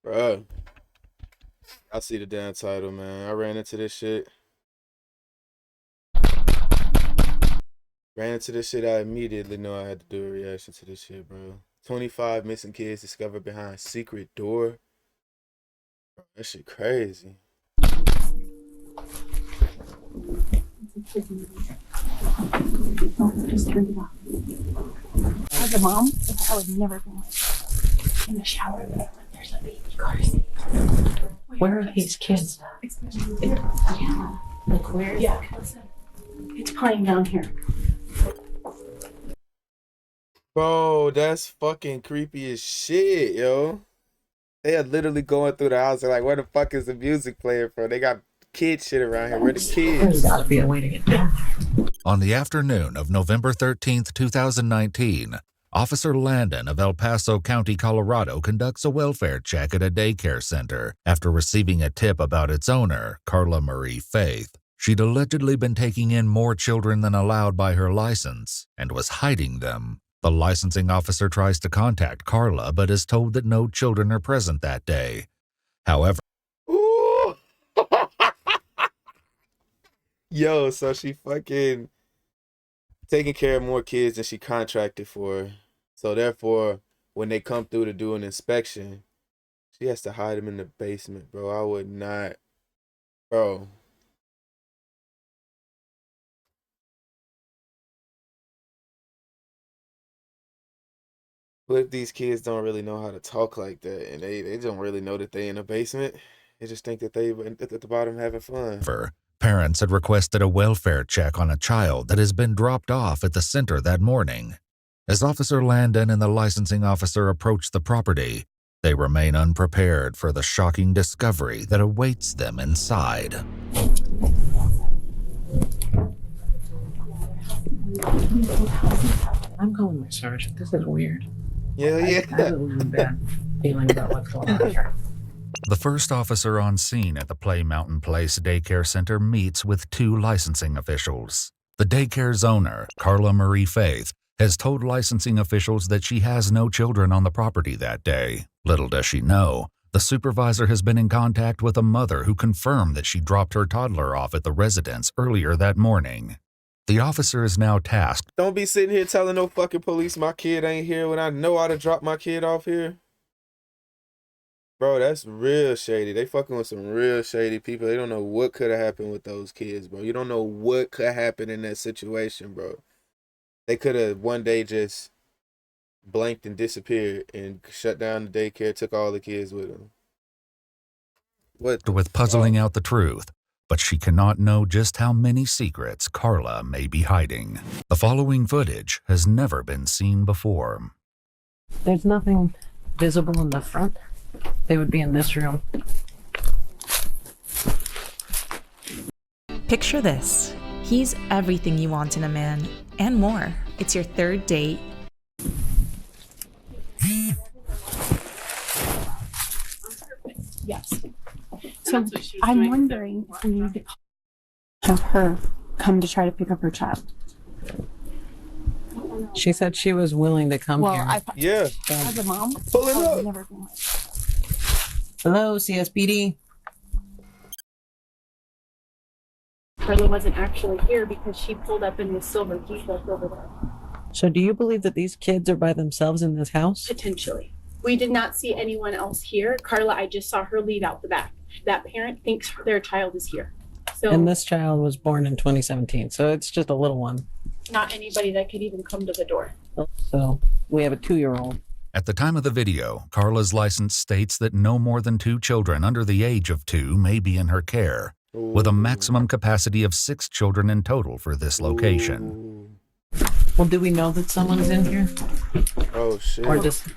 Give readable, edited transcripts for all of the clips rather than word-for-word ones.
Bruh, I see the damn title, man. I ran into this shit. I immediately know I had to do a reaction to this shit, bro. 25 missing kids discovered behind secret door. That shit crazy. Just turned it off. As a mom, I would never go in the shower when there's a baby car seat. Where are these kids? Yeah. Like where? Yeah. It's playing down here. Bro, that's fucking creepy as shit, yo. They are literally going through the house and like, where the fuck is the music playing from? They got kid shit around here. Where the There's kids? gotta be a way to get down there. On the afternoon of November 13th, 2019, Officer Landon of El Paso County, Colorado, conducts a welfare check at a daycare center after receiving a tip about its owner, Carla Marie Faith. She'd allegedly been taking in more children than allowed by her license and was hiding them. The licensing officer tries to contact Carla but is told that no children are present that day. However, Ooh. Yo, so she fucking taking care of more kids than she contracted for. So therefore, when they come through to do an inspection, she has to hide them in the basement, bro. I would not, bro. What if these kids don't really know how to talk like that, and they don't really know that they in a basement? They just think that they at the bottom having fun. parents had requested a welfare check on a child that has been dropped off at the center that morning. As Officer Landon and the licensing officer approach the property, they remain unprepared for the shocking discovery that awaits them inside. I'm calling my sergeant. This is weird. Yeah, I have a really bad feeling about what's going on here. The first officer on scene at the Play Mountain Place Daycare Center meets with two licensing officials. The daycare's owner, Carla Marie Faith, has told licensing officials that she has no children on the property that day. Little does she know, the supervisor has been in contact with a mother who confirmed that she dropped her toddler off at the residence earlier that morning. The officer is now tasked. Don't be sitting here telling no fucking police my kid ain't here when I know how to drop my kid off here. Bro, that's real shady. They fucking with some real shady people. They don't know what could have happened with those kids, bro. You don't know what could happen in that situation, bro. They could have one day just blanked and disappeared and shut down the daycare, took all the kids with them. What? With puzzling out the truth, but she cannot know just how many secrets Carla may be hiding. The following footage has never been seen before. There's nothing visible in the front. They would be in this room. Picture this. He's everything you want in a man and more. It's your third date. Yes. So I'm wondering if we need to have her come to try to pick up her child. She said she was willing to come Well, here. Yeah. as a mom, Pull it I up. would never go in. Hello, CSPD. Carla wasn't actually here because she pulled up in the silver Jeep that's over there. So do you believe that these kids are by themselves in this house? Potentially. We did not see anyone else here. Carla, I just saw her leave out the back. That parent thinks their child is here. So And this child was born in 2017, so it's just a little one. not anybody that could even come to the door. So we have a 2-year-old. At the time of the video, Carla's license states that no more than 2 children under the age of 2 may be in her care, with a maximum capacity of 6 children in total for this location. Ooh. Well, do we know that someone's in here? Oh shit. Or just...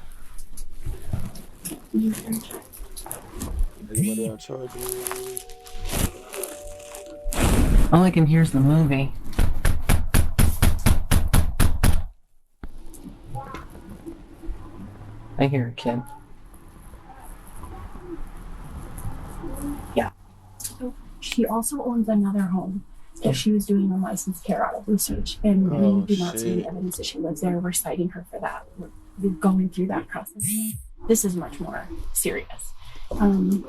Anybody on charges? All I can hear is the movie. I hear a kid. She also owns another home that she was doing unlicensed care out of research, and Oh, we do not see shit. any evidence that she lives there. We're citing her for that. We're going through that process. This is much more serious.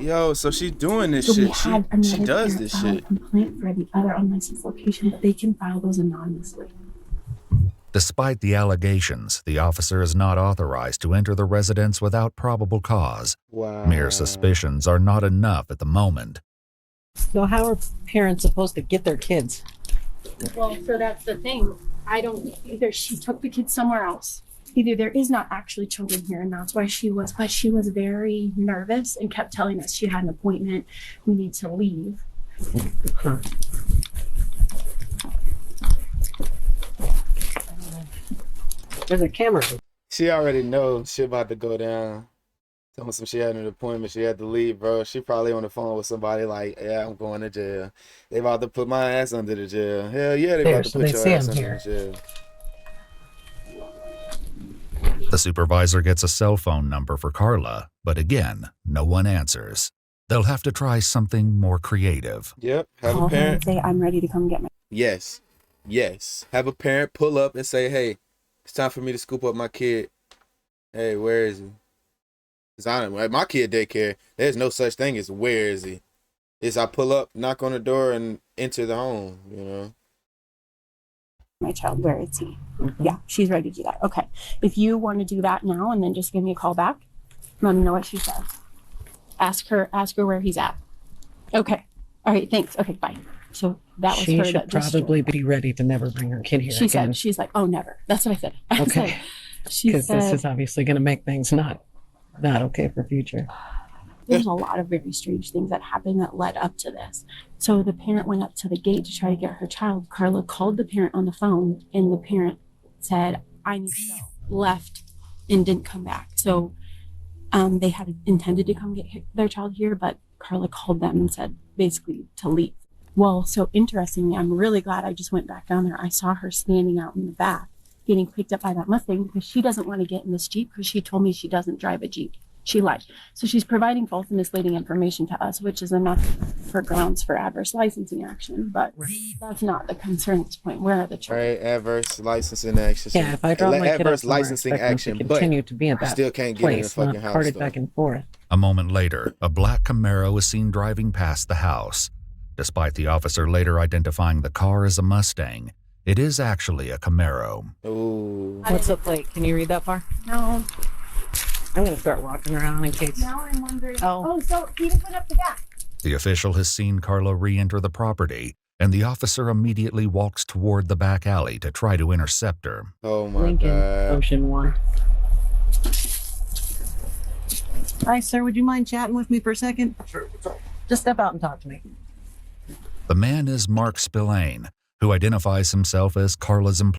Yo, so she doing this So we shit. had She another does parent this file a shit. complaint for the other unlicensed location, but they can file those anonymously. Despite the allegations, the officer is not authorized to enter the residence without probable cause. Wow. Mere suspicions are not enough at the moment. So how are parents supposed to get their kids? Well, so that's the thing. I don't, either she took the kids somewhere else. Either there is not actually children here, and that's why but she was very nervous and kept telling us she had an appointment. We need to leave. Huh. There's a camera. She already knows shit about to go down. Telling some she had an appointment, she had to leave, bro. She probably on the phone with somebody like, yeah, I'm going to jail. They about to put my ass under the jail. Hell yeah, they There, about to so put they your see ass I'm under here. the jail. The supervisor gets a cell phone number for Carla, but again, no one answers. They'll have to try something more creative. Yep, have Call a her and parent. say, I'm ready to come get my. Yes, yes. Have a parent pull up and say, hey, it's time for me to scoop up my kid. Hey, where is he? Cause at my kid daycare, there's no such thing as where is he. It's I pull up, knock on the door, and enter the home. You know. My child, where is he? Yeah, she's ready to do that. Okay. If you want to do that now and then just give me a call back, let me know what she says. Ask her where he's at. Okay. All right, thanks. Okay, bye. So that was She her should that just probably be ready to never bring her kid here she again. said, she's like, oh, never. That's what I said. I was Okay. like, she Because this said, is obviously going to make things not okay for future. there's a lot of very strange things that happened that led up to this. So the parent went up to the gate to try to get her child. Carla called the parent on the phone, and the parent said, I need to go. Left and didn't come back. So they had intended to come get their child here, but Carla called them and said basically to leave. Well, so interestingly, I'm really glad I just went back down there. I saw her standing out in the back getting picked up by that Mustang because she doesn't want to get in this Jeep because she told me she doesn't drive a Jeep. She lied. So she's providing false and misleading information to us, which is enough for grounds for adverse licensing action. But that's not the concern at this point. Where are the children? Right, adverse licensing action. Yeah, if I drop my kid off adverse somewhere, I licensing expect them action, to but continue to be at you that still can't get in the place, fucking not house. carted Though. back and forth. A moment later, a black Camaro is seen driving past the house. Despite the officer later identifying the car as a Mustang, it is actually a Camaro. Ooh. What's the plate? Can you read that far? No. I'm going to start walking around in case. Now I'm wondering. Oh. So he just went up the back. The official has seen Carla re-enter the property, and the officer immediately walks toward the back alley to try to intercept her. Oh my Lincoln god. Ocean 1. Hi, sir. Would you mind chatting with me for a second? Sure. Just step out and talk to me. The man is Mark Spillane, who identifies himself as Carla's employee.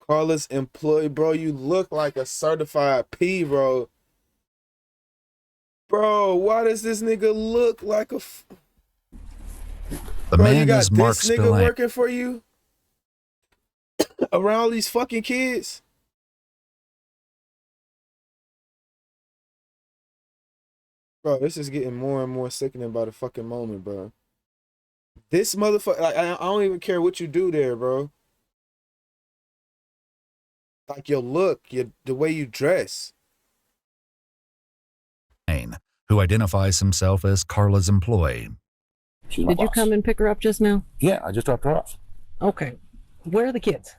Carla's employee, bro. You look like a certified P, bro. Bro, why does this nigga look like a? The Bro, you man got is Mark this nigga Spillane. working for you around all these fucking kids. Bro, this is getting more and more sickening by the fucking moment, bro. This motherfucker, like, I don't even care what you do there, bro. Like your look, the way you dress. Who identifies himself as Carla's employee. She's my Did you boss. come and pick her up just now? Yeah, I just dropped her off. Okay. Where are the kids?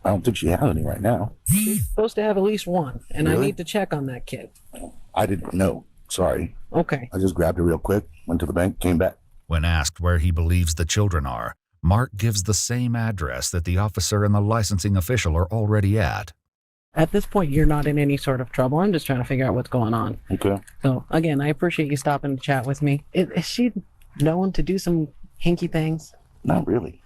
I don't think she has any right now. She's supposed to have at least one, and I Really? need to check on that kid. I didn't know. Sorry. Okay. I just grabbed her real quick, went to the bank, came back. When asked where he believes the children are, Mark gives the same address that the officer and the licensing official are already at. At this point, you're not in any sort of trouble. I'm just trying to figure out what's going on. Okay. So, again, I appreciate you stopping to chat with me. Is she known to do some hinky things? Not really.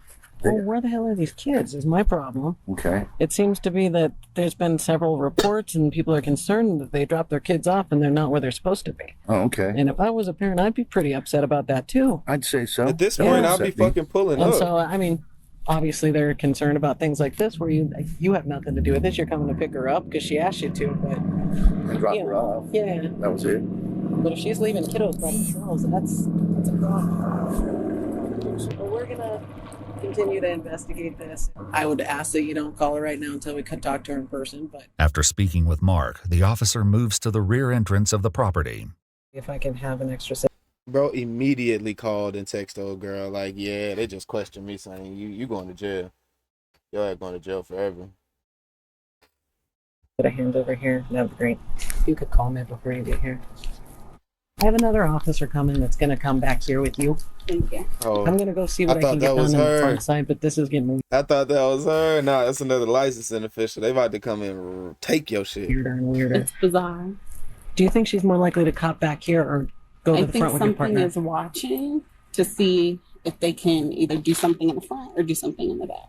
Well, where the hell are these kids is my problem. Okay. It seems to be that there's been several reports and people are concerned that they dropped their kids off and they're not where they're supposed to be. Oh, okay. And if I was a parent, I'd be pretty upset about that too. I'd say so. At this That point, would I'll be upset me. fucking pulling And up. so, I mean, obviously they're concerned about things like this where you have nothing to do with this. You're coming to pick her up because she asked you to, but And drop you her know, off. yeah. That was it. But if she's leaving kiddos by themselves, that's a problem. So we're gonna continue to investigate this. I would ask that you don't call her right now until we can talk to her in person, but After speaking with Mark, the officer moves to the rear entrance of the property. if I can have an extra Bro immediately called and texted old girl like, yeah, they just questioned me, saying you going to jail. Your ass going to jail forever. set of hands over here, that would be great. You could call me before you get here. I have another officer coming that's going to come back here with you. Thank you. Oh, I'm going to go see what I I, thought can that get done was on the her. front side, but this is getting I thought that was her. Nah, that's another licensing official. They about to come in and take your shit. weirder and weirder. It's bizarre. Do you think she's more likely to cop back here or go to I the think front with your something partner? is watching to see if they can either do something in the front or do something in the back.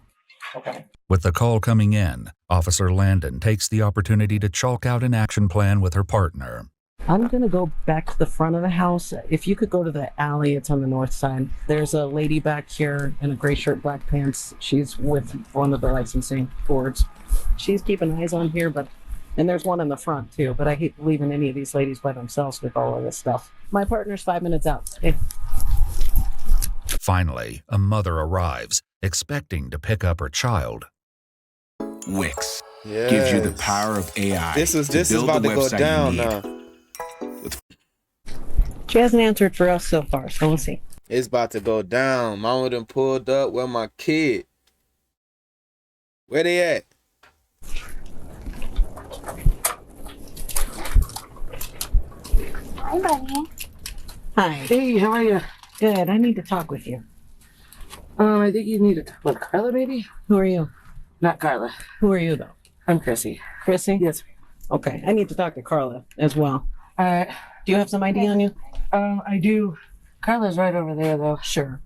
Okay. With the call coming in, Officer Landon takes the opportunity to chalk out an action plan with her partner. I'm going to go back to the front of the house. If you could go to the alley, it's on the north side. There's a lady back here in a gray shirt, black pants. She's with one of the licensing boards. She's keeping eyes on here, and there's one in the front too, but I hate leaving any of these ladies by themselves with all of this stuff. My partner's 5 minutes out. Hey. Finally, a mother arrives, expecting to pick up her child. Wix Yes. gives you the power of AI. This is to build about the to go website you down need. now. She hasn't answered for us so far, so we'll see. It's about to go down. Mama done pulled up. Where my kid? Where they at? Hi, buddy. Hi. Hey, how are you? Good. I need to talk with you. I think you need to talk with Carla, maybe? Who are you? Not Carla. Who are you, though? I'm Chrissy. Chrissy? Yes. Okay. I need to talk to Carla as well. Alright. Do you have some ID on you? I do. Carla's right over there, though. Sure.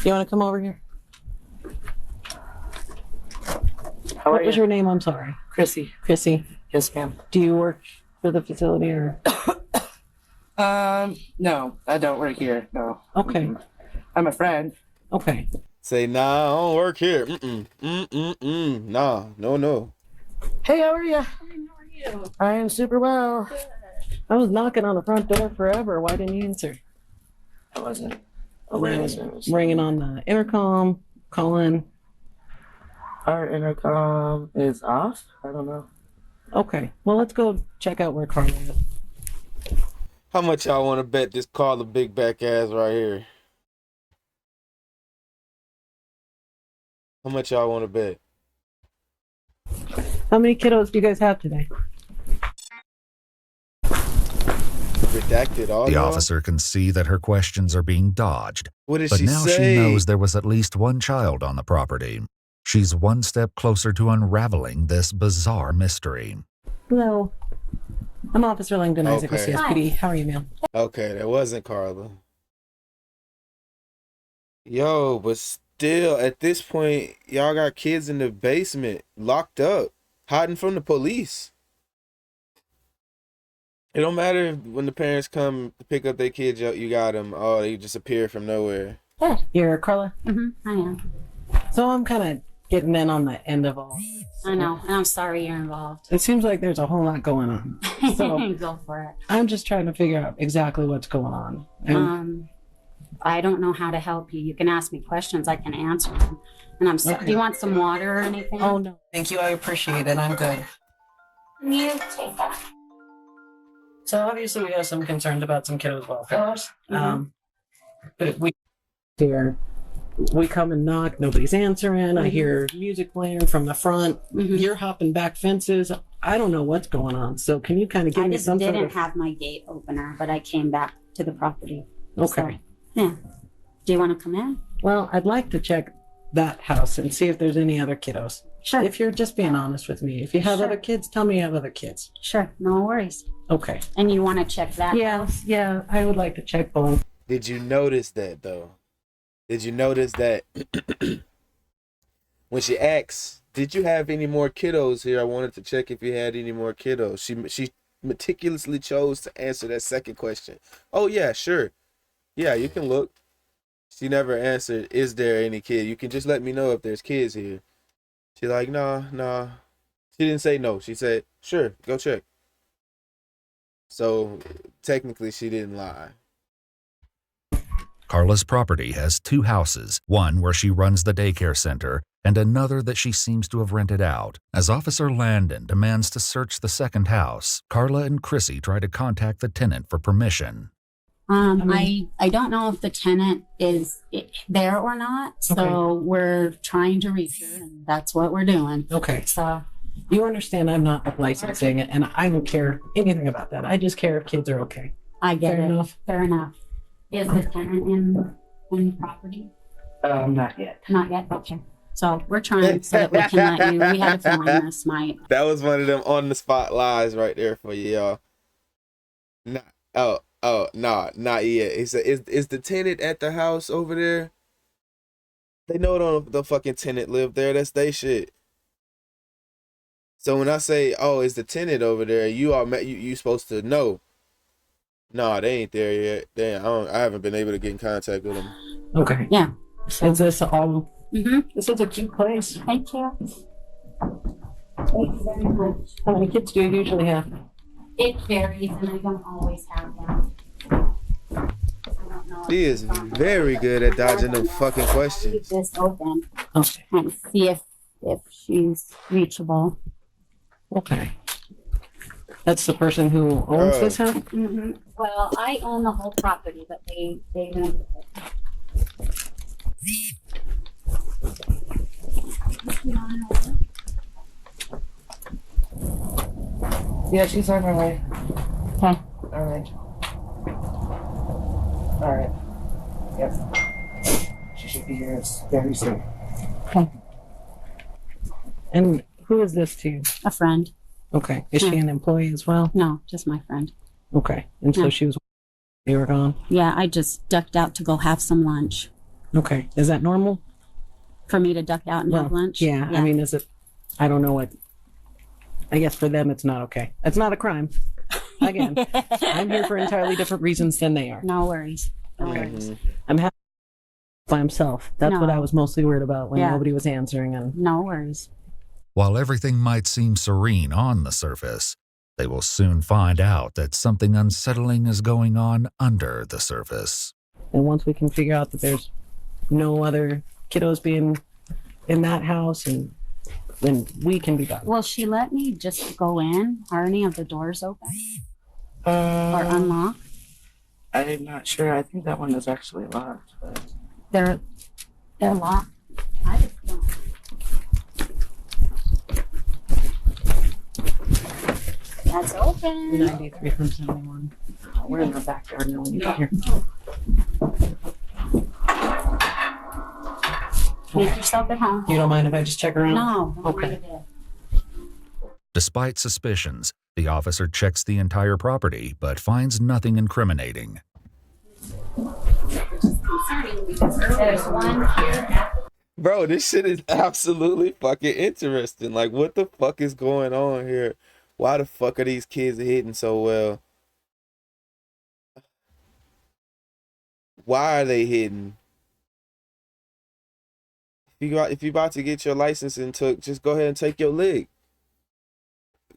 You want to come over here? How What are was you? your name? I'm sorry. Chrissy. Chrissy. Yes, ma'am. Do you work for the facility or? No, I don't work here. No. Okay. I'm a friend. Okay. Say, nah, I don't work here. Nah, no. Hey, how are you? I am super well. I was knocking on the front door forever. Why didn't you answer? I wasn't. Ringing on the intercom, calling. Our intercom is off? I don't know. Okay. Well, let's go check out where Carla is. How much y'all want to bet this Carla big back ass right here? How much y'all want to bet? How many kiddos do you guys have today? Redacted all The y'all? officer can see that her questions are being dodged, What did but she now say? she knows there was at least one child on the property. She's one step closer to unraveling this bizarre mystery. Hello. I'm Officer Langdon Isaac with Okay. CSPD. How are you, ma'am? Okay, that wasn't Carla. Yo, but still, at this point, y'all got kids in the basement, locked up, hiding from the police. It don't matter if when the parents come to pick up their kids, you got them. Oh, they just appear from nowhere. You're Carla? I am. So I'm kind of getting in on the end of all. I know. And I'm sorry you're involved. It seems like there's a whole lot going on. So Go for it. I'm just trying to figure out exactly what's going on. And I don't know how to help you. You can ask me questions. I can answer them. And I'm sorry. Okay. Do you want some water or anything? oh no, thank you. I appreciate it. I'm good. You take that. So obviously we have some concerns about some kiddos' welfare. But we come and knock, nobody's answering. I hear music playing from the front. You're hopping back fences. I don't know what's going on. So can you kind of give I me just some didn't sort of... have my gate opener, but I came back to the property. Okay. So, yeah. Do you want to come in? Well, I'd like to check that house and see if there's any other kiddos. Sure. If you're just being honest with me. If you have Sure. other kids, tell me you have other kids. Sure. No worries. Okay. And you want to check that? Yes, yeah, I would like to check both. Did you notice that though? Did you notice that when she asks, "Did you have any more kiddos here?" I wanted to check if you had any more kiddos. She meticulously chose to answer that second question. Oh yeah, sure. Yeah, you can look. She never answered, "Is there any kid? You can just let me know if there's kids here." She's like, nah. She didn't say no. She said, "Sure, go check." So technically, she didn't lie. Carla's property has 2 houses, one where she runs the daycare center and another that she seems to have rented out. As Officer Landon demands to search the second house, Carla and Chrissy try to contact the tenant for permission. I don't know if the tenant is there or not, so we're trying to reach her, and that's what we're doing. Okay. So You understand I'm not licensing it, and I don't care anything about that. I just care if kids are okay. I get Fair it. enough. Fair enough. Is the tenant in the property? Not yet. Not yet. Okay. So we're trying so that we can let you. We had a feeling this might. That was one of them on the spot lies right there for you, y'all. Not yet. Is the tenant at the house over there? They know the fucking tenant live there. That's they shit. So when I say, "Oh, is the tenant over there?" You supposed to know. No, they ain't there yet. Damn, I haven't been able to get in contact with them. Okay. Yeah. Is this all? Mm-hmm. This is a cute place. Thank you. Thank you very much. How many kids do you usually have? It varies, and I don't always have them. I don't know. She is very good at dodging them fucking questions. Leave this open Okay. and see if she's reachable. Okay. That's the person who owns this house? Mm-hmm. Well, I own the whole property, but they rent it. Yeah, she's on her way. Okay. All right. All right. Yep. She should be here very soon. Okay. And who is this to you? A friend. Okay. Is she an employee as well? No, just my friend. Okay. And so Yeah. she was. You were gone. Yeah, I just ducked out to go have some lunch. Okay. Is that normal? For me to duck out and have lunch? Yeah. I mean, is it? I don't know what. I guess for them, it's not okay. It's not a crime. Again, I'm here for entirely different reasons than they are. No worries. No worries. I'm happy by himself. That's what No. I was mostly worried about when Yeah. nobody was answering. And No worries. While everything might seem serene on the surface, they will soon find out that something unsettling is going on under the surface. and once we can figure out that there's no other kiddos being in that house, and then we can be done. Well, she let me just go in. Are any of the doors open or unlocked? I'm not sure. I think that one is actually locked. But They're locked. I just don't. That's open. 93 from 71. We're in the backyard now when you get here. Make yourself at home. You don't mind if I just check around? No. Don't Okay. worry about it. Despite suspicions, the officer checks the entire property but finds nothing incriminating. Concerning because there's one here. Bro, this shit is absolutely fucking interesting. Like, what the fuck is going on here? Why the fuck are these kids hitting so well? Why are they hitting? If you about to get your license and took, just go ahead and take your leg.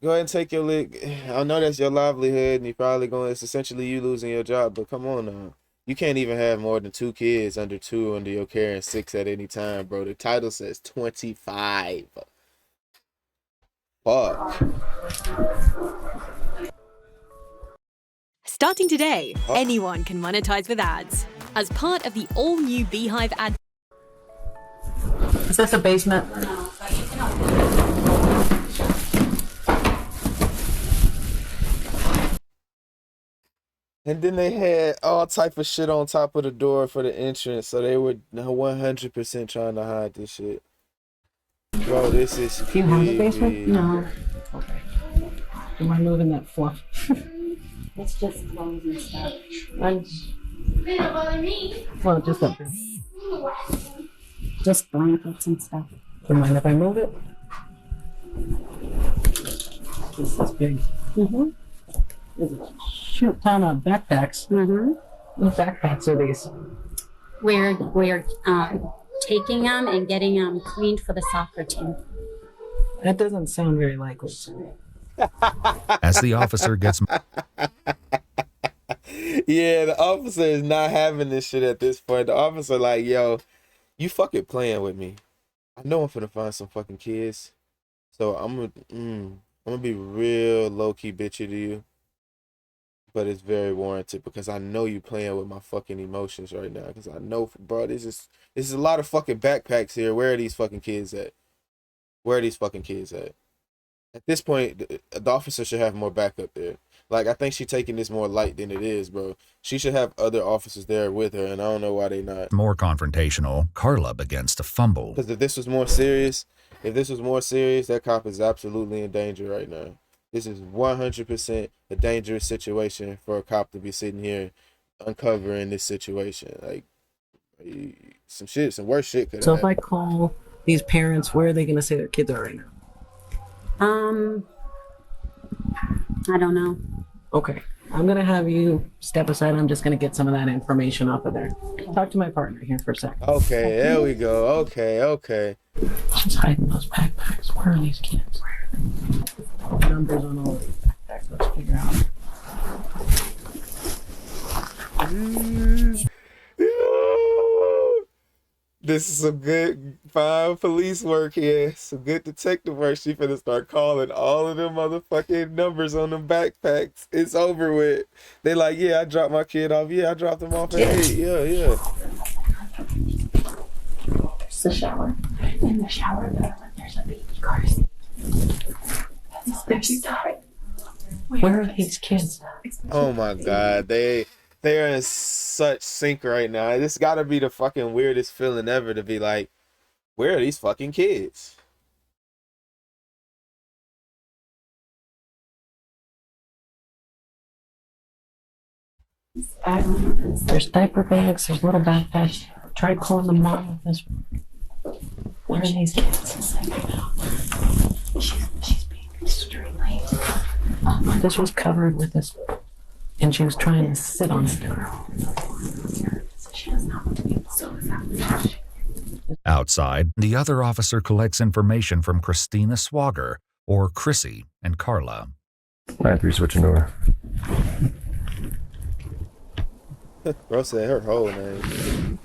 Go ahead and take your leg. I know that's your livelihood, and you're probably going. It's essentially you losing your job. But come on now, you can't even have more than 2 kids under your care and 6 at any time, bro. The title says 25. Fuck. Starting today, anyone can monetize with ads. As part of the all-new Beehive ad. Is this a basement? And then they had all type of shit on top of the door for the entrance, so they were 100% trying to hide this shit. Bro, this is Do you have a basement? creepy. No, Okay. Am I moving that fluff? it's just clothes and stuff. Well, just up there. Just blankets and stuff. Do you mind if I move it? This is big. Mm-hmm. There's a shoot ton of backpacks. Mm-hmm. What backpacks are these? We're taking them and getting them cleaned for the soccer team. That doesn't sound very likely. As the officer gets Yeah, the officer is not having this shit at this point. The officer like, yo, you fucking playing with me. I know I'm finna find some fucking kids. So I'm gonna be real low-key bitchy to you. But it's very warranted because I know you playing with my fucking emotions right now. Because I know, bro, this is a lot of fucking backpacks here. Where are these fucking kids at? Where are these fucking kids at? At this point, the officer should have more backup there. Like, I think she's taking this more light than it is, bro. She should have other officers there with her, and I don't know why they not. More confrontational, Carla begins to fumble. Because if this was more serious, that cop is absolutely in danger right now. This is 100% a dangerous situation for a cop to be sitting here uncovering this situation. Like, some worse shit could happen. So if I call these parents, where are they going to say their kids are right now? I don't know. Okay. I'm going to have you step aside. I'm just going to get some of that information off of there. Talk to my partner here for a second. Okay, there we go. Okay. She's hiding those backpacks. Where are these kids? Numbers on all these backpacks. Let's figure out. This is some good fine police work here. Some good detective work. She finna start calling all of them motherfucking numbers on them backpacks. It's over with. They like, yeah, I dropped my kid off. Yeah, I dropped him off at 8. Yeah. There's the shower. In the shower, there's a baby car. Where are these kids? Oh my God. They are in such sync right now. This gotta be the fucking weirdest feeling ever to be like, where are these fucking kids? There's diaper bags, there's little backpacks. Try calling the mom with this. Where are these kids? She's being extremely. This was covered with this, and she was trying to sit on it. She does not want to be so exactly. Outside, the other officer collects information from Christina Swagger, or Chrissy, and Carla. 9-3 switching door. Bro said her whole name.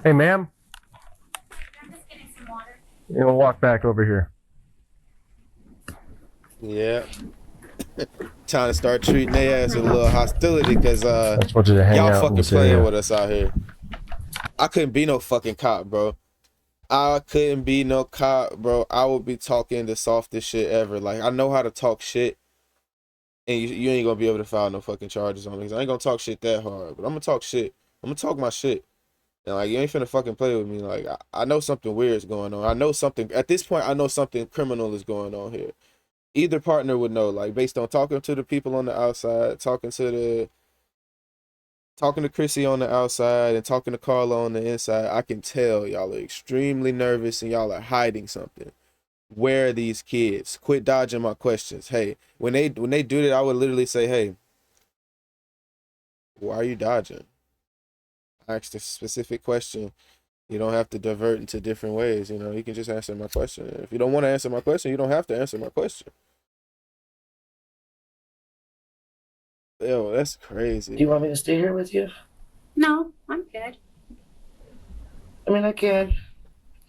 Hey, ma'am. I'm just getting some water. You know, walk back over here. Yeah. Trying to start treating their ass with a little hostility because I just want you to hang y'all out in fucking this playing area. with us out here. I couldn't be no fucking cop, bro. I couldn't be no cop, bro. I would be talking the softest shit ever. Like, I know how to talk shit, and you ain't gonna be able to file no fucking charges on me. 'Cause I ain't gonna talk shit that hard, but I'm gonna talk shit. I'm gonna talk my shit. And like, you ain't finna fucking play with me. Like, I know something weird is going on. I know something, at this point, I know something criminal is going on here. Either partner would know, like, based on talking to the people on the outside, talking to Chrissy on the outside, and talking to Carla on the inside. I can tell y'all are extremely nervous and y'all are hiding something. Where are these kids? Quit dodging my questions. Hey, when they do that, I would literally say, hey, why are you dodging? I asked a specific question. You don't have to divert into different ways. You know, you can just answer my question. If you don't want to answer my question, you don't have to answer my question. Yo, that's crazy. Do you want me to stay here with you? No, I'm good. I mean, I can.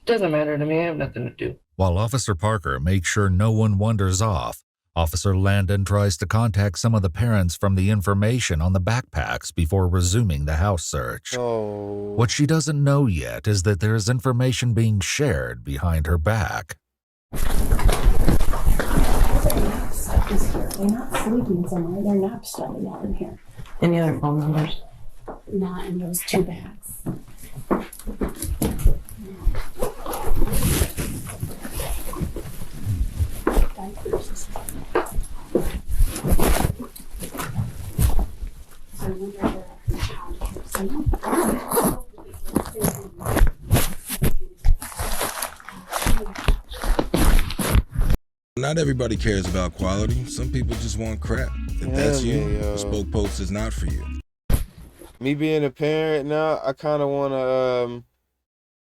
Doesn't matter to me. I have nothing to do. While Officer Parker makes sure no one wanders off, Officer Landon tries to contact some of the parents from the information on the backpacks before resuming the house search. Oh. What she doesn't know yet is that there is information being shared behind her back. They're not sleeping somewhere. They're nap studying out in here. Any other phone numbers? Not in those 2 bags. Diapers. So I wonder Not everybody cares about quality. Some people just want crap. If that's you, man, yo. the Spoke Post is not for you. me being a parent now, I kind of want to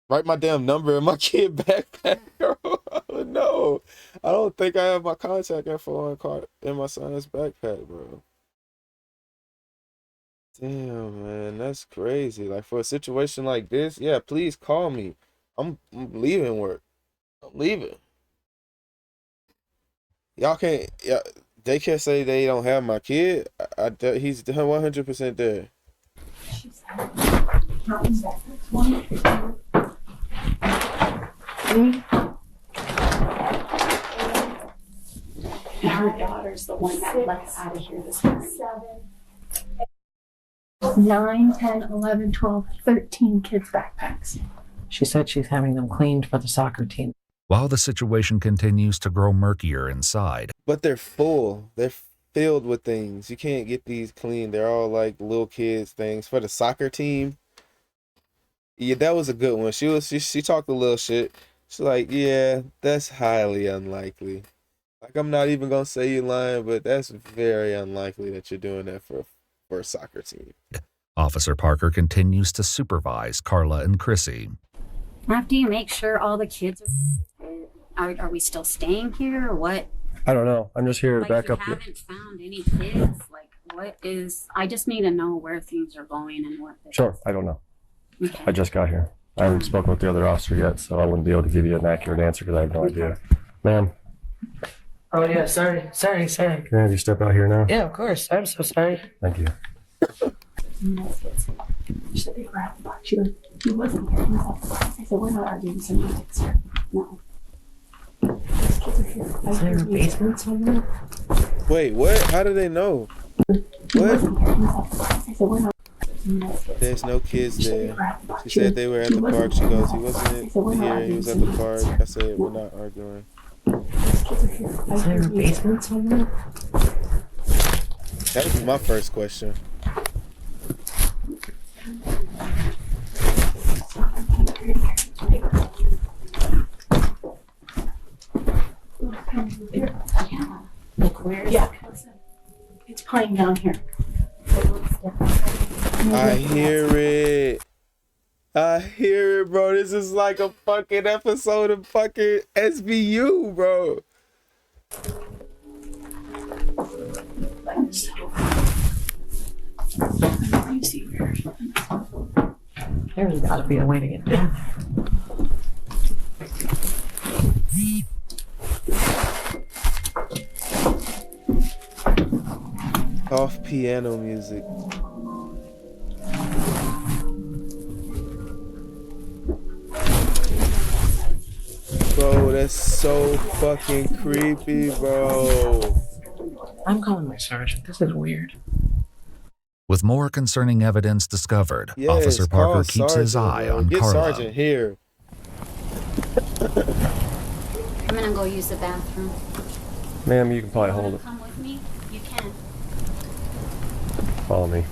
write my damn number in my kid backpack. No, I don't think I have my contact info in my son's backpack, bro. Damn, man, that's crazy. Like, for a situation like this, yeah, please call me. I'm leaving work. I'm leaving. Y'all can't. Yeah, they can't say they don't have my kid. He's 100% there. And her daughter's the one that left out of here this morning. 9, 10, 11, 12, 13 kids' backpacks. She said she's having them cleaned for the soccer team. While the situation continues to grow murkier inside, But they're full. They're filled with things. You can't get these clean. They're all like little kids things for the soccer team. Yeah, that was a good one. She talked a little shit. She's like, yeah, that's highly unlikely. Like, I'm not even gonna say you're lying, but that's very unlikely that you're doing that for a soccer team. Officer Parker continues to supervise Carla and Chrissy. After you make sure all the kids are we still staying here or what? I don't know. I'm just here to back up. You haven't found any kids. Like, what is? I just need to know where things are going and what. Sure, I don't know. Okay. I just got here. I haven't spoken with the other officer yet, so I wouldn't be able to give you an accurate answer because I have no idea. Ma'am, Oh yeah, sorry. can I have you step out here now? Yeah, of course. I'm so sorry. Thank you. She said they were at the bar. She goes, he wasn't here. He was at the bar. I said, we're not arguing some music, sir. No. These kids are here. Is there a basement somewhere? Wait, what? How do they know? What? I said, we're not. There's no kids there. She said they were at the park. She goes, he wasn't here. He was at the park. I said, we're not arguing. Is there a basement somewhere? That was my first question. Look, where? Yeah. It's playing down here. I hear it. I hear it, bro. This is like a fucking episode of fucking SVU, bro. There's got to be a way to get down. Off piano music. Bro, that's so fucking creepy, bro. I'm calling my sergeant. This is weird. With more concerning evidence discovered, Yes, Officer Parker call keeps his Sergeant, eye bro. on Get Carla. Sergeant here. I'm gonna go use the bathroom. Ma'am, you can probably hold it. Come with me. You can. Follow me.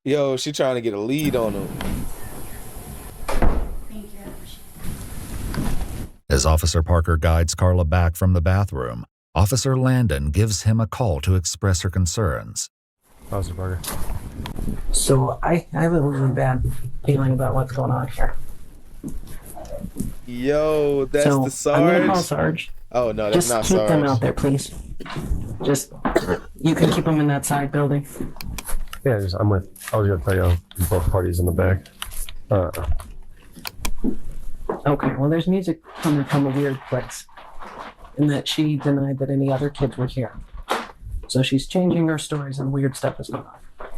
Yo, she trying to get a lead on him. As Officer Parker guides Carla back from the bathroom, Officer Landon gives him a call to express her concerns. Officer Parker. So I have a really bad feeling about what's going on here. Yo, that's so the Sarge. I'm gonna call Sarge. Oh no, that's Just not keep Sarge. them out there, please. Just you can keep them in that side building. Yeah, I was gonna tell you both parties in the back. Okay, well, there's music coming from a weird place, and that she denied that any other kids were here. So she's changing her stories, and weird stuff is going on.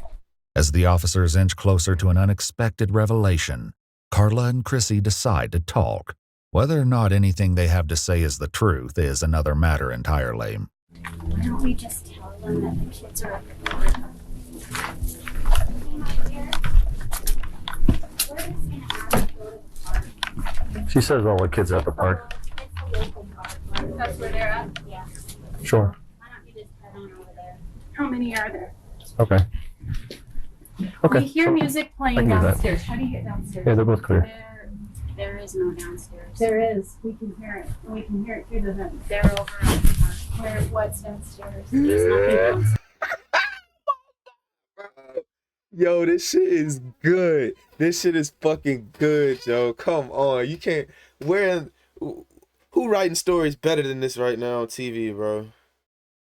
As the officers inch closer to an unexpected revelation, Carla and Chrissy decide to talk. Whether or not anything they have to say is the truth is another matter entirely. Why don't we just tell them that the kids are She says all the kids are at the park. That's where they're at? Yeah. Sure. Why don't you just head on over there? How many are there? Okay. Okay. We hear so music I playing can do that. downstairs. How do you get downstairs? Yeah, they're both clear. There is no downstairs. There is. We can hear it. We can hear it through the vent. They're over on the park. Where what's downstairs? There's nothing else. Yo, this shit is good. This shit is fucking good, yo. Come on. You can't. Who writing stories better than this right now on TV, bro?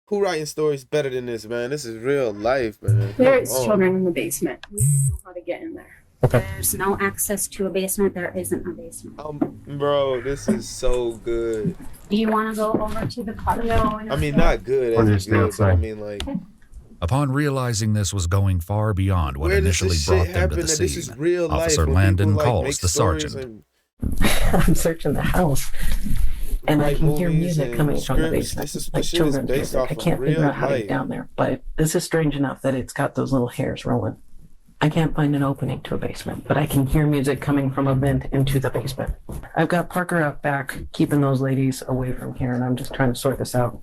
Who writing stories better than this, man? This is real life, man. There is children in the basement. We don't know how to get in there. There's no access to a basement. There isn't a basement. Bro, this is so good. Do you want to go over to the car? No, I mean, not good as it's good, but I mean, like... Upon realizing this was going far beyond what Where does initially this brought shit them to the happen? That this is scene, real life, Officer when Landon people, like, calls make the stories sergeant. I'm searching the house, and I Write can hear movies music and coming from the scripts. basement, This like shit is children's based music. off I of can't figure real out how to life. get down there, but this is strange enough that it's got those little hairs rolling. I can't find an opening to a basement, but I can hear music coming from a vent into the basement. I've got Parker out back, keeping those ladies away from here, and I'm just trying to sort this out.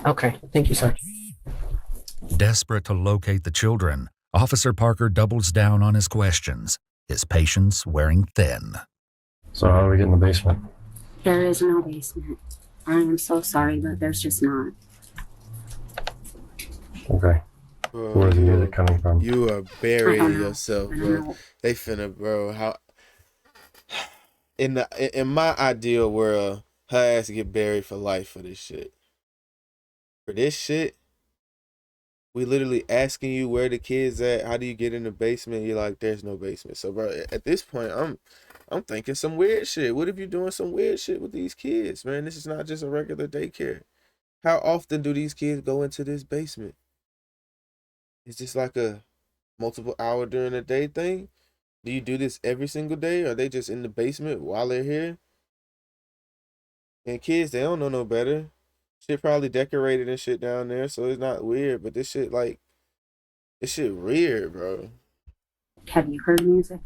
Okay, thank you, Sergeant. Desperate to locate the children, Officer Parker doubles down on his questions, his patience wearing thin. So how do we get in the basement? There is no basement. I am so sorry, but there's just not. Okay. Where's the music coming from? You are burying I don't know. yourself, I don't bro. know. They finna, bro. How? In my ideal world, her ass get buried for life for this shit. For this shit, we literally asking you where the kids at. How do you get in the basement? You're like, there's no basement. So, bro, at this point, I'm thinking some weird shit. What if you're doing some weird shit with these kids, man? This is not just a regular daycare. How often do these kids go into this basement? Is this like a multiple hour during the day thing? Do you do this every single day? Or are they just in the basement while they're here? And kids, they don't know no better. Shit probably decorated and shit down there, so it's not weird. But this shit, like, this shit weird, bro. Have you heard music?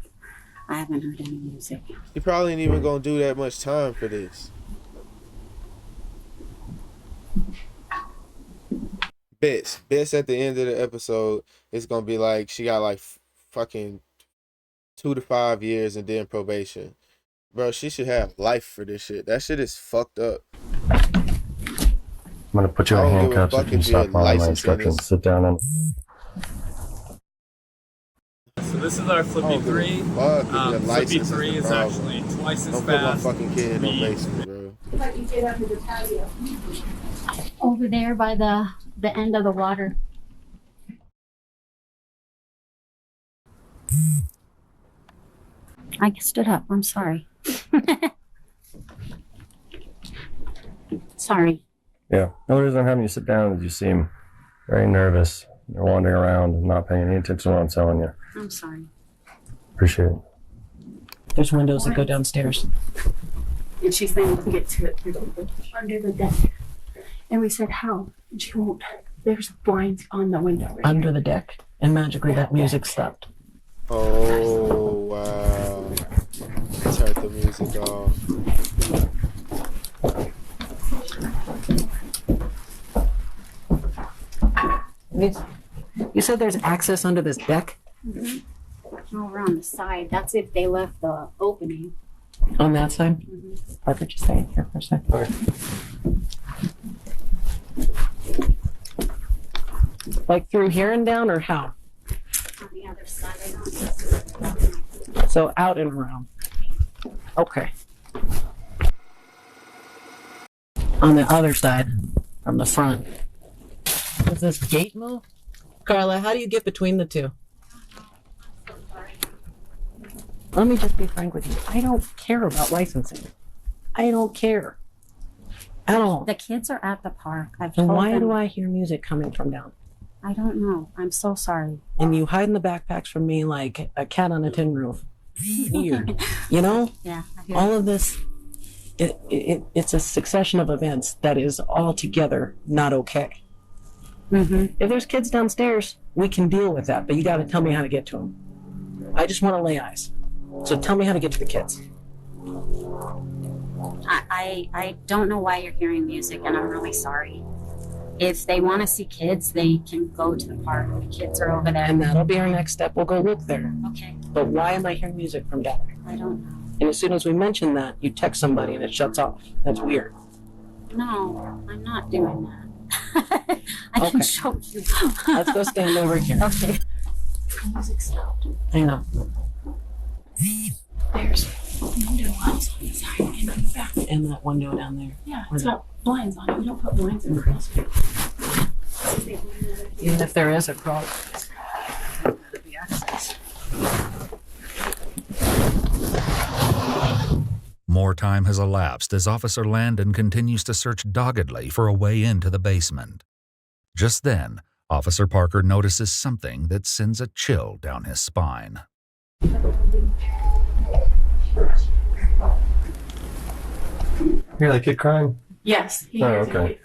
I haven't heard any music. You probably ain't even gonna do that much time for this. Bits at the end of the episode, it's gonna be like she got like fucking 2 to 5 years and then probation. Bro, she should have life for this shit. That shit is fucked up. I'm gonna put you I in don't give a handcuffs fuck if you if stop you're following my licensed in instructions. this. Sit down and... So this is our Flippy 3. Flippy 3 is actually twice as Don't put my fast. fucking kid in no basement, bro. Like you get under the patio. Over there by the end of the water. I stood up. I'm sorry. Sorry. Yeah. The only reason I'm having you sit down is you seem very nervous. You're wandering around and not paying any attention to what I'm telling you. I'm sorry. Appreciate it. There's windows that go downstairs. And she's saying we can get to it through under the deck. And we said, how? And she won't. There's blinds on the window. Right Under the deck, and magically that music stopped. Oh, wow. Turn the music off. You said there's access under this deck? Over on the side. That's if they left the opening. On that side? Parker, just stay here for a second. Like through here and down, or how? On the other side. So out and around. Okay. On the other side, from the front. Does this gate move? Carla, how do you get between the two? Let me just be frank with you. I don't care about licensing. I don't care. At all. The kids are at the park. I've Then told why them. do I hear music coming from down? I don't know. I'm so sorry. And you hide in the backpacks from me like a cat on a tin roof. Weird. You know? Yeah. I hear All you. of this, it's a succession of events that is altogether not okay. Mm-hmm. If there's kids downstairs, we can deal with that, but you got to tell me how to get to them. I just want to lay eyes. So tell me how to get to the kids. I don't know why you're hearing music, and I'm really sorry. If they want to see kids, they can go to the park. The kids are over there. And that'll be our next step. We'll go look there. Okay. But why am I hearing music from down there? I don't know. And as soon as we mention that, you text somebody and it shuts off. That's weird. No, I'm not doing that. I can show you. Let's go stand over here. Okay. Music stopped. Hang on. There's window blinds on the side and on the back. And that window down there. Yeah, it's got blinds on it. We don't put blinds in crawl space. Even if there is a crawl space, there's gotta be access. More time has elapsed as Officer Landon continues to search doggedly for a way into the basement. Just then, Officer Parker notices something that sends a chill down his spine. Hear that kid crying? Yes. He Oh, is. okay.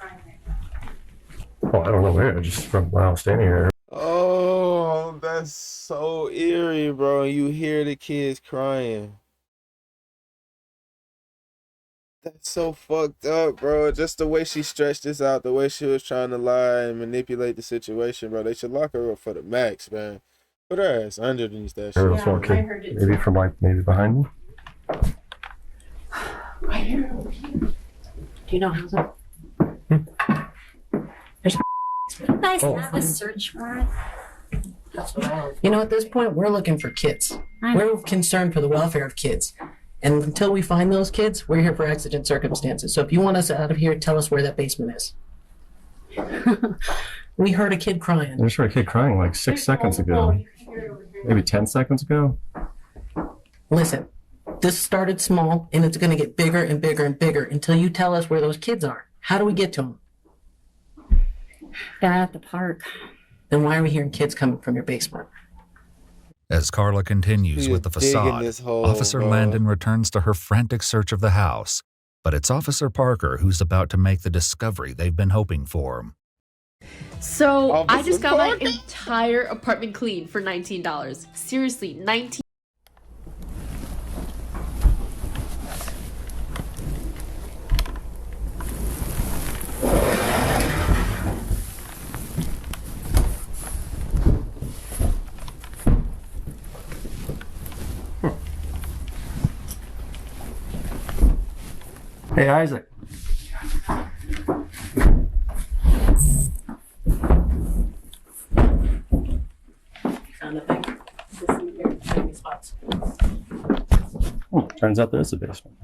Oh, I don't know where. Just from when I was standing here. Oh, that's so eerie, bro. You hear the kids crying. That's so fucked up, bro. Just the way she stretched this out, the way she was trying to lie and manipulate the situation, bro. They should lock her up for the max, man. Put her ass underneath that There shit. was one kid. Maybe from like maybe behind me. Right here. Do you know how's it? You guys Oh. have a search warrant? You know, at this point, we're looking for kids. We're concerned for the welfare of kids. And until we find those kids, we're here for exigent circumstances. So if you want us out of here, tell us where that basement is. We heard a kid crying. I just heard a kid crying like 6 seconds ago. Maybe 10 seconds ago. Listen, this started small, and it's going to get bigger and bigger and bigger until you tell us where those kids are. How do we get to them? They're at the park. Then why are we hearing kids coming from your basement? As Carla continues He with the is digging facade, this hole, Officer bro. Landon returns to her frantic search of the house, but it's Officer Parker who's about to make the discovery they've been hoping for. So I Officer just got my Parker? entire apartment cleaned for $19. Seriously, $19. Hey, Isaac. Found a thing. Turns out there's a basement.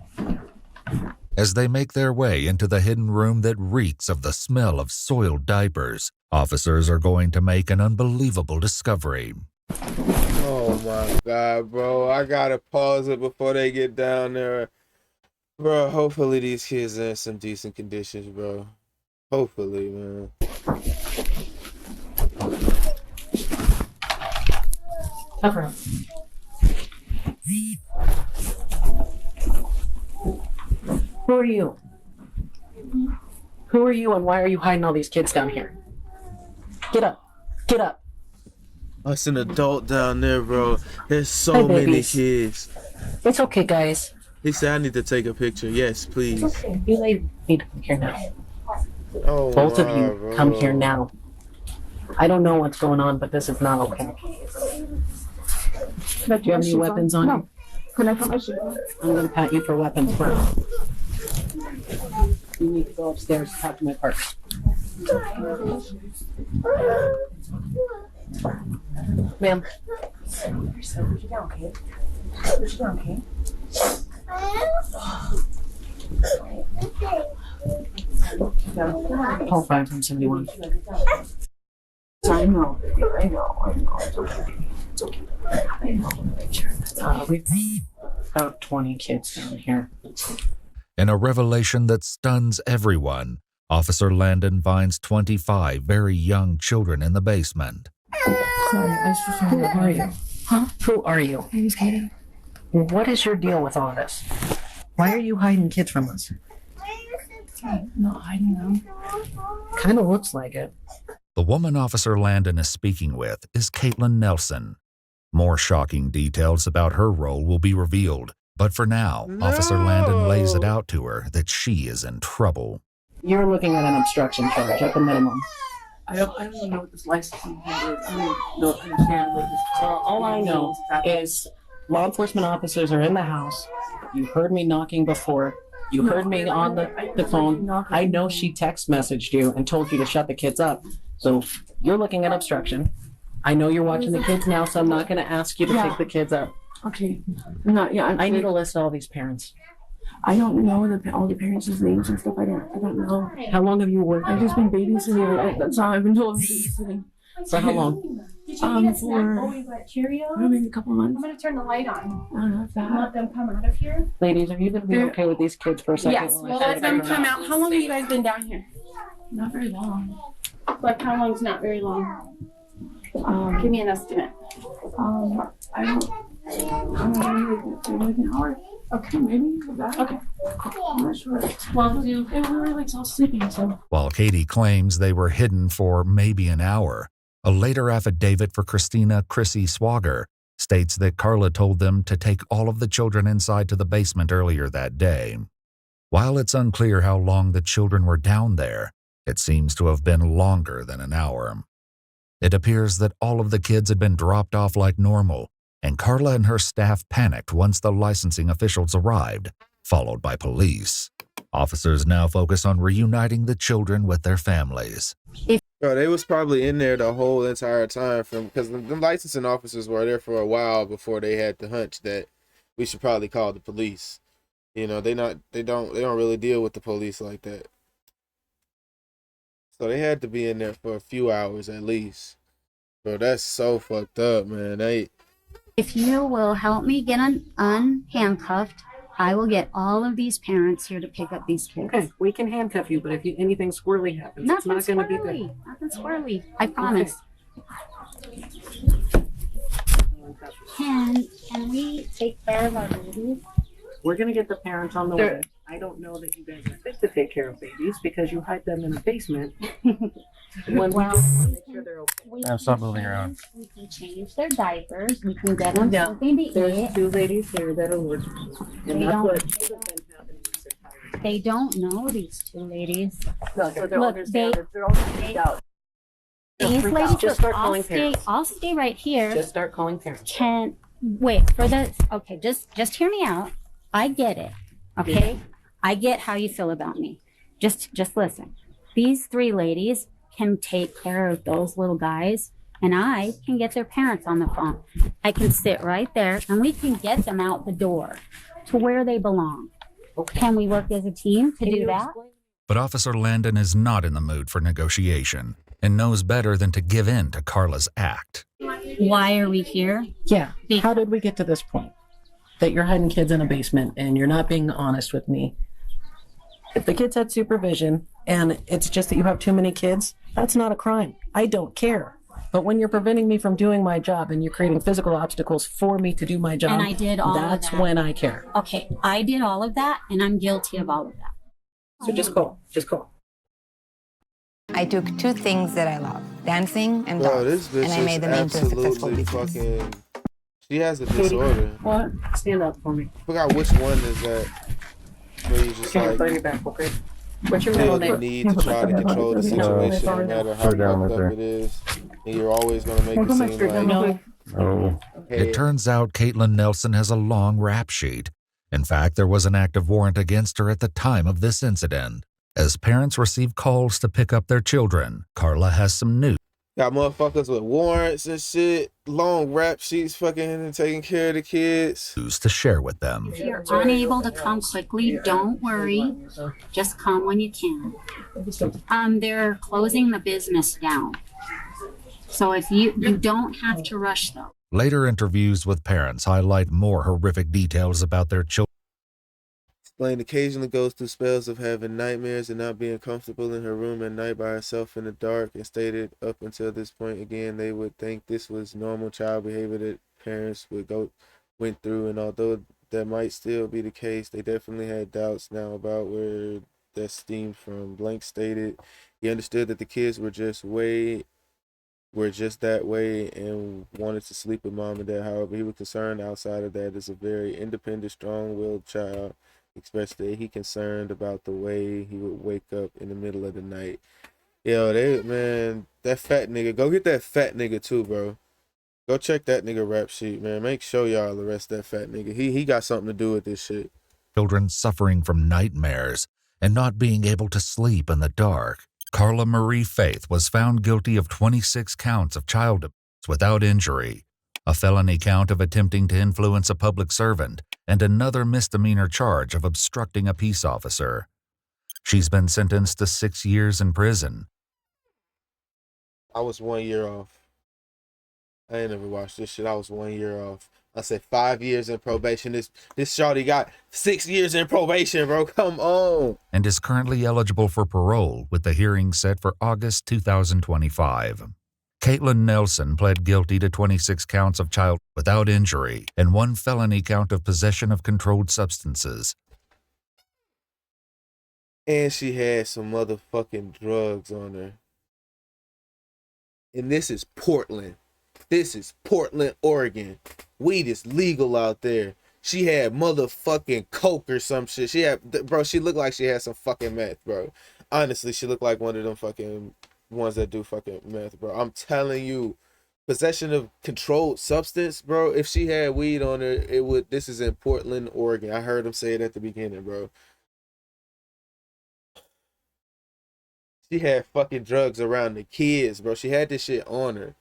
As they make their way into the hidden room that reeks of the smell of soiled diapers, officers are going to make an unbelievable discovery. Oh my God, bro. I gotta pause it before they get down there. Bro, hopefully these kids are in some decent conditions, bro. Hopefully, man. Cover up. Who are you? Who are you and why are you hiding all these kids down here? Get up. Get up. Us an adult down there, bro. There's so Hi, many babies. kids. It's okay, guys. He said I need to take a picture. Yes, please. It's okay. You ladies need to come here now. Oh, Both of my, you, bro. come here now. I don't know what's going on, but this is not okay. Do you have any weapons on you? Can I put my shoes on? I'm going to pat you for weapons first. You need to go upstairs and talk to my partner. Ma'am. Call 571. I know. It's okay. It's okay. I know. We've about 20 kids down here. In a revelation that stuns everyone, Officer Landon finds 25 very young children in the basement. Sorry, I was just trying Who to are you? Huh? Who are you? My name's Katie. What is your deal with all this? Why are you hiding kids from us? I'm not hiding them. Kind of looks like it. The woman Officer Landon is speaking with is Caitlin Nelson. More shocking details about her role will be revealed, but for now, Officer Landon lays it out to her that she is in trouble. You're looking at an obstruction charge at the minimum. I don't even know what this licensing is. I don't understand what this. All I know is law enforcement officers are in the house. You heard me knocking before. You heard me on the phone. I know she text messaged you and told you to shut the kids up. So you're looking at obstruction. I know you're watching the kids now, so I'm not going to ask you to take the kids out. Okay. Not yeah. I need to list all these parents. I don't know all the parents' names and stuff. I don't know. How long have you worked? I've just been babysitting. That's all I've been told. Babysitting. For how long? For maybe a couple months. I'm gonna turn the light on. I don't know if that. Let them come out of here. Ladies, are you going to be okay with these kids for a second? Yes. Well, let them come out. How long have you guys been down here? Not very long. Like how long's not very long? Give me an estimate. I don't know, like an hour. Okay, maybe. Okay. I'm not sure. Well, we were like all sleeping, so. While Katie claims they were hidden for maybe an hour, a later affidavit for Christina Chrissy Swager states that Carla told them to take all of the children inside to the basement earlier that day. While it's unclear how long the children were down there, it seems to have been longer than an hour. It appears that all of the kids had been dropped off like normal, and Carla and her staff panicked once the licensing officials arrived, followed by police. Officers now focus on reuniting the children with their families. Bro, they was probably in there the whole entire time because the licensing officers were there for a while before they had the hunch that we should probably call the police. You know, they don't really deal with the police like that. So they had to be in there for a few hours at least. Bro, that's so fucked up, man. If you will help me get unhandcuffed, I will get all of these parents here to pick up these kids. Okay, we can handcuff you, but if anything squirrely happens, it's not going to be good. Nothing squirrely. I promise. Can we take care of our babies? We're going to get the parents on the way. I don't know that you guys are fit to take care of babies because you hide them in the basement. When we make sure they're okay. Stop moving around. We can change their diapers. We can get them something to There's eat. 2 ladies here that are working. And that's what should have been happening this entire time. They don't know these 2 ladies. No, so they're Look, they're all freaked out. These ladies, Just start calling parents. I'll stay right here. Just start calling parents. Wait for the, okay, just hear me out. I get it, okay? Yeah. I get how you feel about me. Just listen. These 3 ladies can take care of those little guys, and I can get their parents on the phone. I can sit right there, and we can get them out the door to where they belong. Okay. Can we work as a team to do that? But Officer Landon is not in the mood for negotiation and knows better than to give in to Carla's act. Why are we here? Yeah. How did we get to this point? That you're hiding kids in a basement and you're not being honest with me. If the kids had supervision and it's just that you have too many kids, that's not a crime. I don't care. But when you're preventing me from doing my job and you're creating physical obstacles for me to do my job, and I did all that's of that. when I care. Okay, I did all of that and I'm guilty of all of that. So just call. I took 2 things that I love, dancing and Bro, dogs, this bitch and I made them into a successful absolutely business. fucking. She has a disorder. What? Stand up for me. I forgot which one is that. Where you just Can you play like me back, okay? What's your feel middle the name? need to try to control the situation no matter how fucked up it is. And you're always going to make it seem like... No. It turns out Caitlin Nelson has a long rap sheet. In fact, there was an active warrant against her at the time of this incident. As parents receive calls to pick up their children, Carla has some news. Got motherfuckers with warrants and shit, long rap sheets fucking taking care of the kids. To share with them. If you're unable to come quickly, don't worry. Just come when you can. They're closing the business down. So if you don't have to rush though. Later interviews with parents highlight more horrific details about their children. Blaine occasionally goes through spells of having nightmares and not being comfortable in her room at night by herself in the dark, and stated up until this point again they would think this was normal child behavior that parents went through, and although that might still be the case, they definitely had doubts now about where that stemmed from. Blank stated he understood that the kids were just that way and wanted to sleep with mom and dad. However, he was concerned outside of that as a very independent, strong-willed child. Especially he concerned about the way he would wake up in the middle of the night. Yo, that fat nigga, go get that fat nigga too, bro. Go check that nigga rap sheet, man. Make sure y'all arrest that fat nigga. He got something to do with this shit. children suffering from nightmares and not being able to sleep in the dark. Carla Marie Faith was found guilty of 26 counts of child abuse without injury, a felony count of attempting to influence a public servant, and another misdemeanor charge of obstructing a peace officer. She's been sentenced to 6 years in prison. I was 1 year off. I ain't never watched this shit. I was 1 year off. I said 5 years in probation. This shawty got 6 years in probation, bro. Come on. And is currently eligible for parole with the hearing set for August 2025. Caitlin Nelson pled guilty to 26 counts of child without injury and 1 felony count of possession of controlled substances. And she had some motherfucking drugs on her. And this is Portland. This is Portland, Oregon. Weed is legal out there. She had motherfucking coke or some shit. She looked like she had some fucking meth, bro. Honestly, she looked like one of them fucking ones that do fucking meth, bro. I'm telling you, possession of controlled substance, bro. If she had weed on her, it would. This is in Portland, Oregon. I heard him say it at the beginning, bro. She had fucking drugs around the kids, bro. She had this shit on her.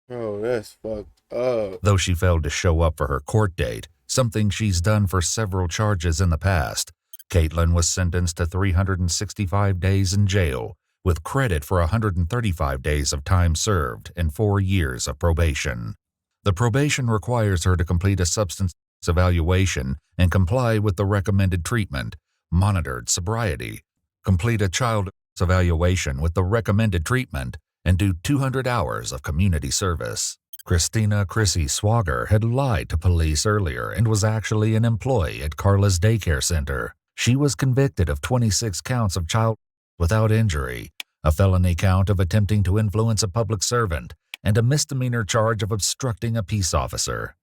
Bro, that's fucked up. Though she failed to show up for her court date, something she's done for several charges in the past, Caitlin was sentenced to 365 days in jail, with credit for 135 days of time served and 4 years of probation. The probation requires her to complete a substance evaluation and comply with the recommended treatment, monitored sobriety, complete a child evaluation with the recommended treatment, and do 200 hours of community service. Christina Chrissy Swager had lied to police earlier and was actually an employee at Carla's daycare center. She was convicted of 26 counts of child without injury, a felony count of attempting to influence a public servant, and a misdemeanor charge of obstructing a peace officer.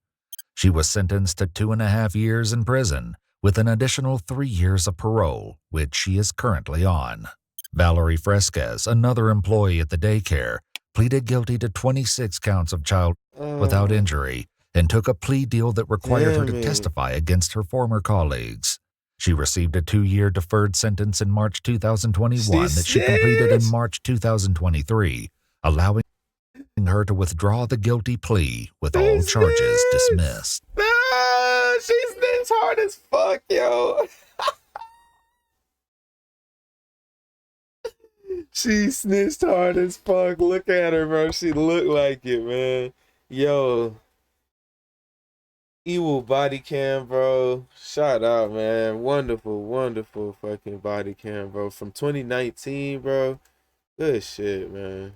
She was sentenced to 2.5 years in prison, with an additional 3 years of parole, which she is currently on. Valerie Fresquez, another employee at the daycare, pleaded guilty to 26 counts of child without injury and took a plea deal that required her to testify against her former colleagues. She received a 2-year deferred sentence in March 2021 that she completed in March 2023, allowing her to withdraw the guilty plea with all charges dismissed. Ah, she's this hard as fuck, yo. She snitched hard as fuck. Look at her, bro. She looked like it, man. Yo. Evil body cam, bro. Shout out, man. Wonderful, wonderful fucking body cam, bro. From 2019, bro. Good shit, man.